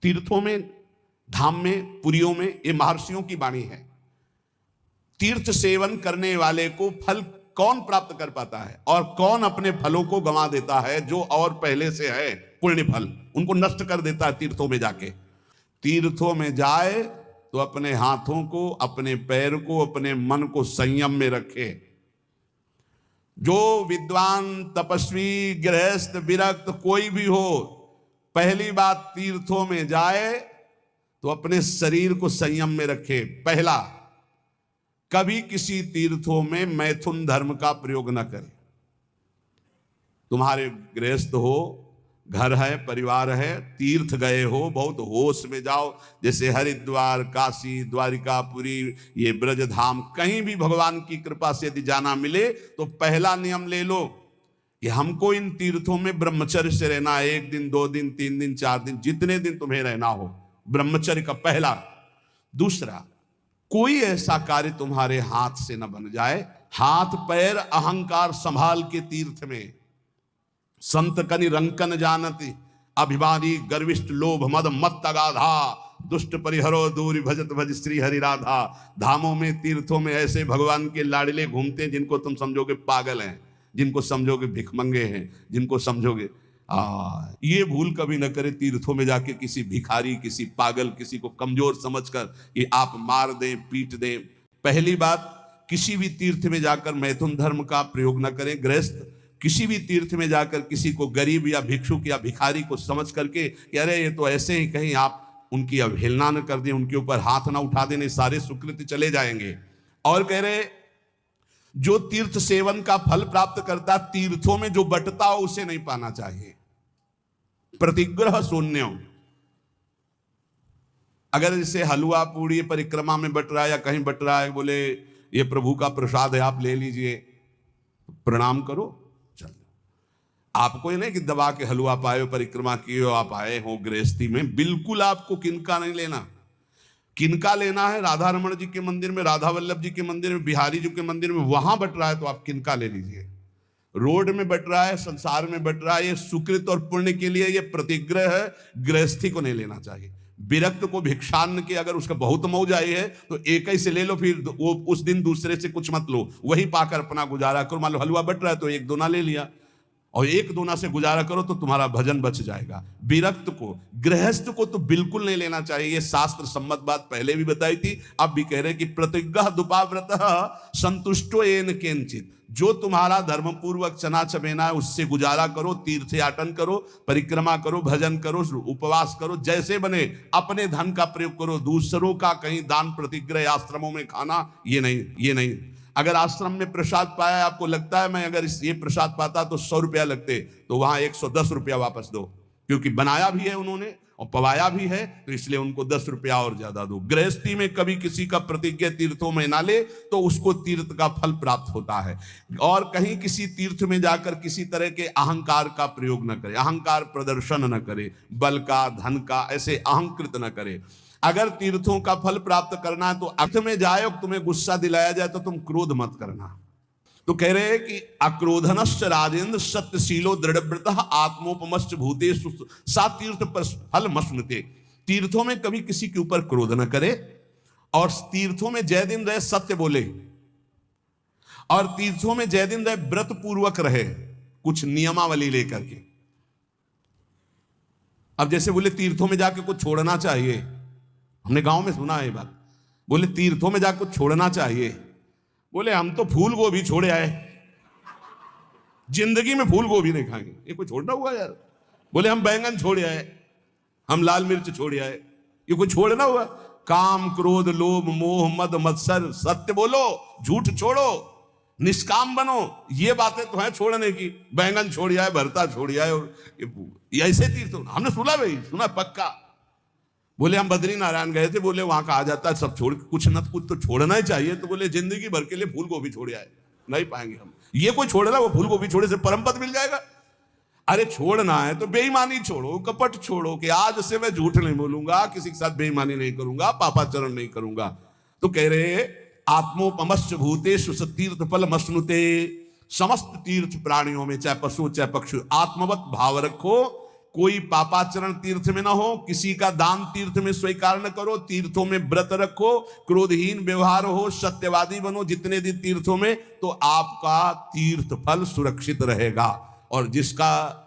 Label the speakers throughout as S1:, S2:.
S1: तीर्थों में, धाम में, पुरियों में, ये महर्षियों की वाणी है। तीर्थ सेवन करने वाले को फल कौन प्राप्त कर पाता है और कौन अपने फलों को गंवा देता है? जो और पहले से है पुण्य फल, उनको नष्ट कर देता है तीर्थों में जाके। तीर्थों में जाए तो अपने हाथों को, अपने पैर को, अपने मन को संयम में रखे। जो विद्वान, तपस्वी, गृहस्थ, विरक्त कोई भी हो, पहली बात तीर्थों में जाए तो अपने शरीर को संयम में रखे। पहला, कभी किसी तीर्थों में मैथुन धर्म का प्रयोग न करें। तुम्हारे गृहस्थ हो, घर है, परिवार है, तीर्थ गए हो, बहुत होश में जाओ। जैसे हरिद्वार, काशी, द्वारिकापुरी, ये ब्रजधाम, कहीं भी भगवान की कृपा से यदि जाना मिले तो पहला नियम ले लो कि हमको इन तीर्थों में ब्रह्मचर्य से रहना है। 1 दिन, 2 दिन, 3 दिन, 4 दिन, जितने दिन तुम्हें रहना हो, ब्रह्मचर्य का पहला। दूसरा, कोई ऐसा कार्य तुम्हारे हाथ से न बन जाए। हाथ पैर अहंकार संभाल के तीर्थ में। संत कनि रंकन जानती, अभिमानी गर्विष्ठ लोभ मद मत तगाधा, दुष्ट परिहरो दूरी भजत भज श्री हरि राधा। धामों में, तीर्थों में ऐसे भगवान के लाडले घूमते हैं जिनको तुम समझोगे पागल हैं, जिनको समझोगे भिखमंगे हैं, जिनको समझोगे। ये भूल कभी न करे तीर्थों में जाके किसी भिखारी, किसी पागल, किसी को कमजोर समझकर कि आप मार दें, पीट दें। पहली बात, किसी भी तीर्थ में जाकर मैथुन धर्म का प्रयोग न करें। गृहस्थ किसी भी तीर्थ में जाकर किसी को गरीब या भिक्षुक या भिखारी को समझ करके कि अरे ये तो ऐसे ही, कहीं आप उनकी अवहेलना न कर दें, उनके ऊपर हाथ ना उठा देने, सारे सुकृत चले जाएंगे। और कह रहे, जो तीर्थ सेवन का फल प्राप्त करता, तीर्थों में जो बटता हो उसे नहीं पाना चाहिए। प्रतिग्रह शून्य। अगर जैसे हलवा पूड़ी परिक्रमा में बट रहा है या कहीं बट रहा है, बोले ये प्रभु का प्रसाद है, आप ले लीजिए, प्रणाम करो, चलो। आपको ये नहीं कि दबा के हलवा पाए हो, परिक्रमा किए हो, आप आए हो गृहस्थी में, बिल्कुल आपको किनका नहीं लेना। किनका लेना है? राधा रमण जी के मंदिर में, राधा वल्लभ जी के मंदिर में, बिहारी जी के मंदिर में, वहां बट रहा है तो आप किनका ले लीजिए। रोड में बट रहा है, संसार में बट रहा है, ये सुकृत और पुण्य के लिए, ये प्रतिग्रह है, गृहस्थी को नहीं लेना चाहिए। विरक्त को भिक्षान्न की अगर उसका बहुत मौज आई है तो एक ही से ले लो, फिर वो उस दिन दूसरे से कुछ मत लो, वही पाकर अपना गुजारा करो। मान लो हलवा बट रहा है तो 1 दोना ले लिया और 1 दोना से गुजारा करो तो तुम्हारा भजन बच जाएगा। विरक्त को, गृहस्थ को तो बिल्कुल नहीं लेना चाहिए। ये शास्त्र सम्मत बात पहले भी बताई थी, अब भी कह रहे कि प्रतिग्रह दुपाव्रत संतुष्टो येन केनचित। जो तुम्हारा धर्म पूर्वक चना चबेना है उससे गुजारा करो, तीर्थयाटन करो, परिक्रमा करो, भजन करो, उपवास करो, जैसे बने अपने धन का प्रयोग करो। दूसरों का कहीं दान प्रतिग्रह आश्रमों में खाना, ये नहीं। अगर आश्रम में प्रसाद पाया, आपको लगता है मैं अगर ये प्रसाद पाता तो 100 रुपया लगते, तो वहां 110 रुपया वापस दो, क्योंकि बनाया भी है उन्होंने और पवाया भी है, तो इसलिए उनको 10 रुपया और ज्यादा दो। गृहस्थी में कभी किसी का प्रतिज्ञा तीर्थों में ना ले तो उसको तीर्थ का फल प्राप्त होता है। और कहीं किसी तीर्थ में जाकर किसी तरह के अहंकार का प्रयोग न करे, अहंकार प्रदर्शन न करे, बल का, धन का, ऐसे अहंकृत न करे। अगर तीर्थों का फल प्राप्त करना है तो अर्थ में जाए और तुम्हें गुस्सा दिलाया जाए तो तुम क्रोध मत करना। तो कह रहे हैं कि अक्रोधनश्च राजेंद्र सत्यशीलो दृढ़व्रतः आत्मोपमश्च भूतेषु सा तीर्थ फल मश्नुते। तीर्थों में कभी किसी के ऊपर क्रोध न करे और तीर्थों में जय दिन रहे सत्य बोले, और तीर्थों में जय दिन रहे व्रत पूर्वक रहे, कुछ नियमावली लेकर के। अब जैसे बोले तीर्थों में जाके कुछ छोड़ना चाहिए, हमने गांव में सुना है ये बात, बोले तीर्थों में जाकर कुछ छोड़ना चाहिए। बोले हम तो फूल गोभी छोड़े आए, जिंदगी में फूल गोभी नहीं खाएंगे, ये कोई छोड़ना हुआ यार। बोले हम बैंगन छोड़े आए, हम लाल मिर्च छोड़े आए, ये कोई छोड़ना हुआ? काम क्रोध लोभ मोह मद मत्सर, सत्य बोलो, झूठ छोड़ो, निष्काम बनो, ये बातें तो हैं छोड़ने की। बैंगन छोड़ आए, भरता छोड़ आए, और ऐसे तीर्थ हमने सुना, भाई सुना पक्का। बोले हम बद्री नारायण गए थे, बोले वहां कहा जाता है सब छोड़, कुछ न कुछ तो छोड़ना ही चाहिए। तो बोले जिंदगी भर के लिए फूल गोभी छोड़ आए, नहीं पाएंगे हम। ये कोई छोड़ना, वो फूल गोभी छोड़े से परम पद मिल जाएगा? अरे छोड़ना है तो बेईमानी छोड़ो, कपट छोड़ो, कि आज से मैं झूठ नहीं बोलूंगा, किसी के साथ बेईमानी नहीं करूंगा, पापाचरण नहीं करूंगा। तो कह रहे आत्मोपमश्च भूतेषु तीर्थ फल मश्नुते। समस्त तीर्थ प्राणियों में, चाहे पशु चाहे पक्षी, आत्मवत भाव रखो कोई पापाचरण तीर्थ में ना हो, किसी का दान तीर्थ में स्वीकार न करो, तीर्थों में व्रत रखो, क्रोधहीन व्यवहार हो, सत्यवादी बनो जितने दिन तीर्थों में, तो आपका तीर्थ फल सुरक्षित रहेगा। और जिसका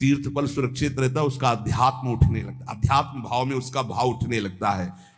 S1: तीर्थ फल सुरक्षित रहता है उसका अध्यात्म उठने लगता, अध्यात्म भाव में उसका भाव उठने लगता है।